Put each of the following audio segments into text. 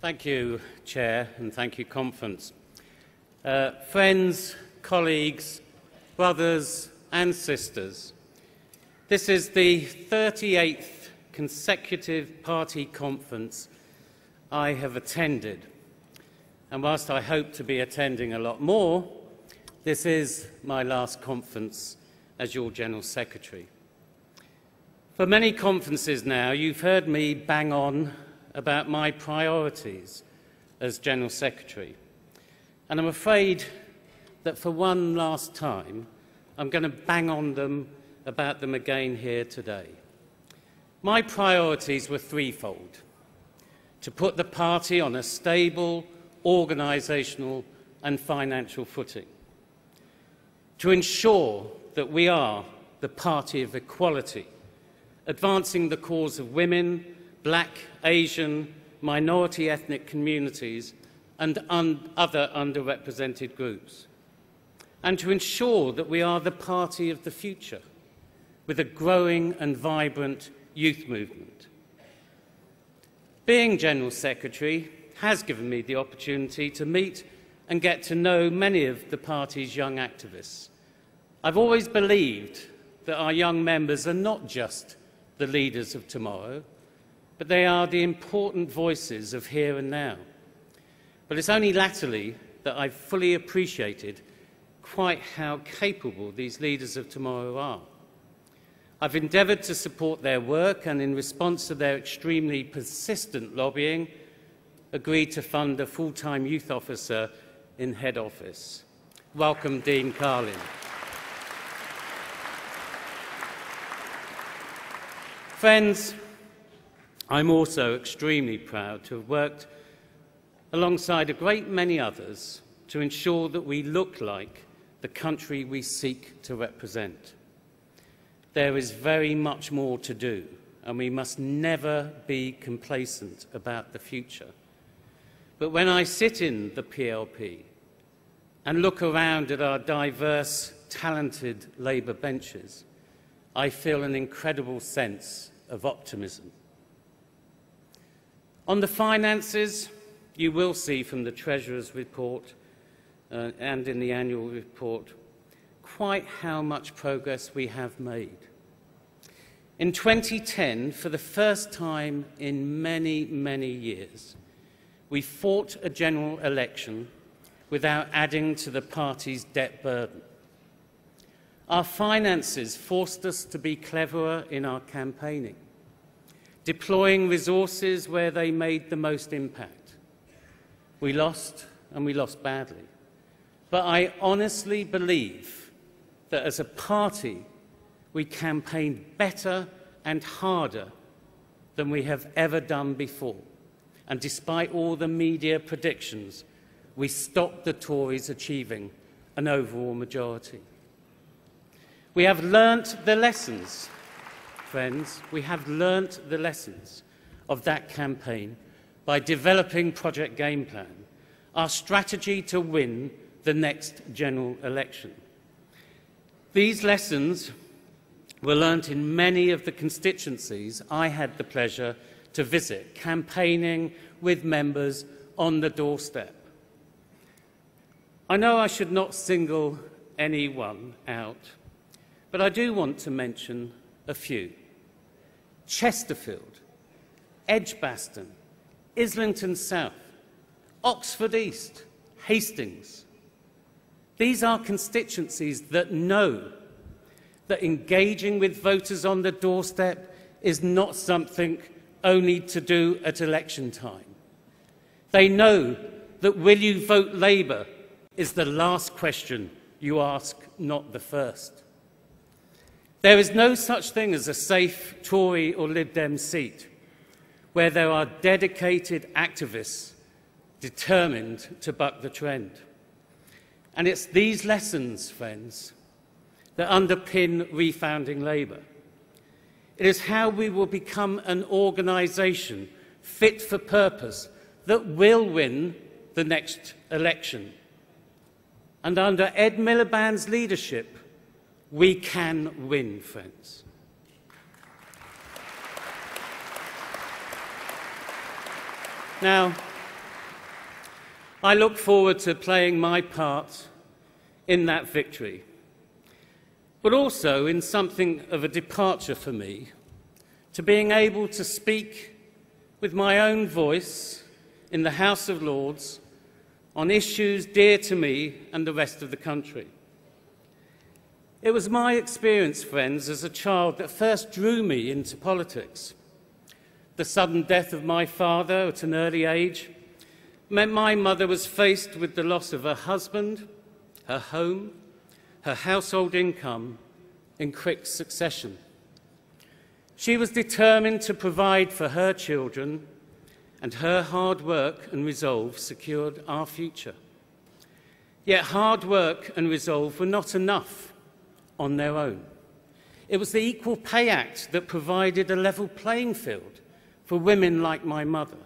Thank you, Chair, and thank you, Conference. Friends, colleagues, brothers and sisters, this is the 38th consecutive party conference I have attended. And whilst I hope to be attending a lot more, this is my last conference as your General Secretary. For many conferences now, you've heard me bang on about my priorities as General Secretary. And I'm afraid that for one last time, I'm going to bang on about them again here today. My priorities were threefold: to put the party on a stable, organisational and financial footing, to ensure that we are the party of equality, advancing the cause of women, Black, Asian, minority ethnic communities and other underrepresented groups, and to ensure that we are the party of the future, with a growing and vibrant youth movement. Being General Secretary has given me the opportunity to meet and get to know many of the party's young activists. I've always believed that our young members are not just the leaders of tomorrow, but they are the important voices of here and now. But it's only latterly that I've fully appreciated quite how capable these leaders of tomorrow are. I've endeavoured to support their work and, in response to their extremely persistent lobbying, agreed to fund a full-time youth officer in head office. Welcome, Dean Carlin. Friends, I'm also extremely proud to have worked alongside a great many others to ensure that we look like the country we seek to represent. There is very much more to do, and we must never be complacent about the future. But when I sit in the PLP and look around at our diverse, talented Labour benches, I feel an incredible sense of optimism. On the finances, you will see from the Treasurer's report and in the annual report quite how much progress we have made. In 2010, for the first time in many, many years, we fought a general election without adding to the party's debt burden. Our finances forced us to be cleverer in our campaigning, deploying resources where they made the most impact. We lost, and we lost badly. But I honestly believe that as a party, we campaigned better and harder than we have ever done before. And despite all the media predictions, we stopped the Tories achieving an overall majority. We have learnt the lessons, friends. We have learnt the lessons of that campaign by developing Project Game Plan, our strategy to win the next general election. These lessons were learnt in many of the constituencies I had the pleasure to visit, campaigning with members on the doorstep. I know I should not single anyone out, but I do want to mention a few. Chesterfield, Edgbaston, Islington South, Oxford East, Hastings. These are constituencies that know that engaging with voters on the doorstep is not something only to do at election time. They know that will you vote Labour is the last question you ask, not the first. There is no such thing as a safe Tory or Lib Dem seat where there are dedicated activists determined to buck the trend. And it's these lessons, friends, that underpin refounding Labour. It is how we will become an organisation fit for purpose that will win the next election. And under Ed Miliband's leadership, we can win, friends. Now, I look forward to playing my part in that victory, but also in something of a departure for me, to being able to speak with my own voice in the House of Lords on issues dear to me and the rest of the country. It was my experience, friends, as a child that first drew me into politics. The sudden death of my father at an early age meant my mother was faced with the loss of her husband, her home, her household income in quick succession. She was determined to provide for her children, and her hard work and resolve secured our future. Yet hard work and resolve were not enough on their own. It was the Equal Pay Act that provided a level playing field for women like my mother.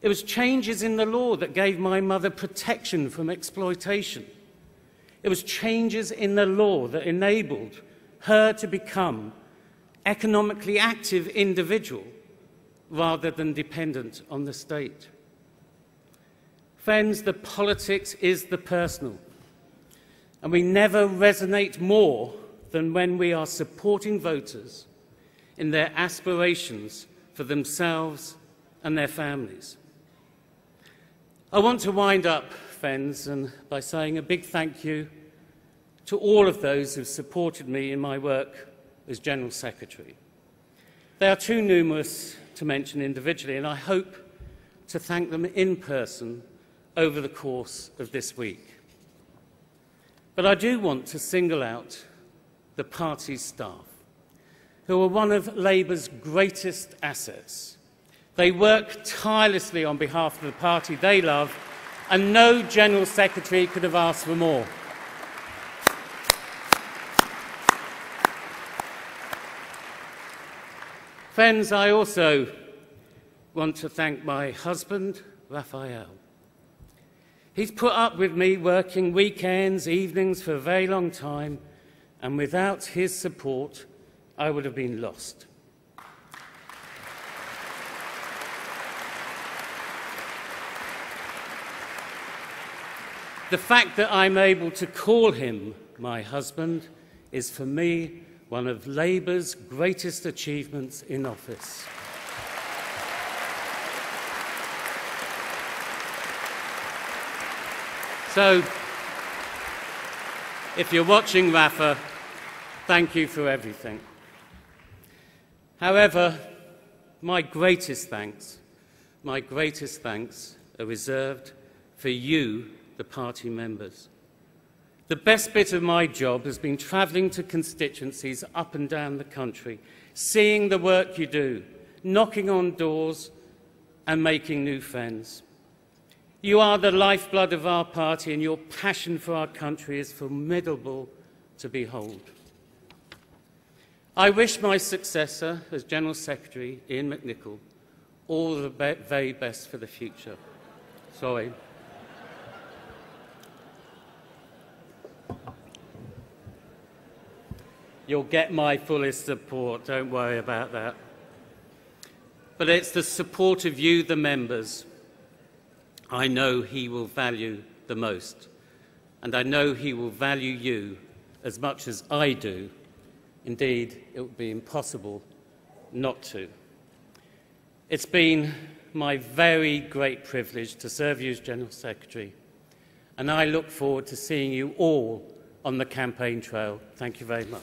It was changes in the law that gave my mother protection from exploitation. It was changes in the law that enabled her to become economically active individual rather than dependent on the state. Friends, the politics is the personal, and we never resonate more than when we are supporting voters in their aspirations for themselves and their families. I want to wind up, friends, by saying a big thank you to all of those who supported me in my work as General Secretary. They are too numerous to mention individually, and I hope to thank them in person over the course of this week. But I do want to single out the party's staff, who are one of Labour's greatest assets. They work tirelessly on behalf of the party they love, and no General Secretary could have asked for more. Friends, I also want to thank my husband, Raphael. He's put up with me working weekends, evenings for a very long time, and without his support, I would have been lost. The fact that I'm able to call him my husband is, for me, one of Labour's greatest achievements in office. So, if you're watching, Rafa, thank you for everything. However, my greatest thanks are reserved for you, the party members. The best bit of my job has been travelling to constituencies up and down the country, seeing the work you do, knocking on doors and making new friends. You are the lifeblood of our party, and your passion for our country is formidable to behold. I wish my successor as General Secretary, Ian McNicol, all the very best for the future. Sorry. You'll get my fullest support, don't worry about that. But it's the support of you, the members, I know he will value the most. And I know he will value you as much as I do. Indeed, it would be impossible not to. It's been my very great privilege to serve you as General Secretary, and I look forward to seeing you all on the campaign trail. Thank you very much.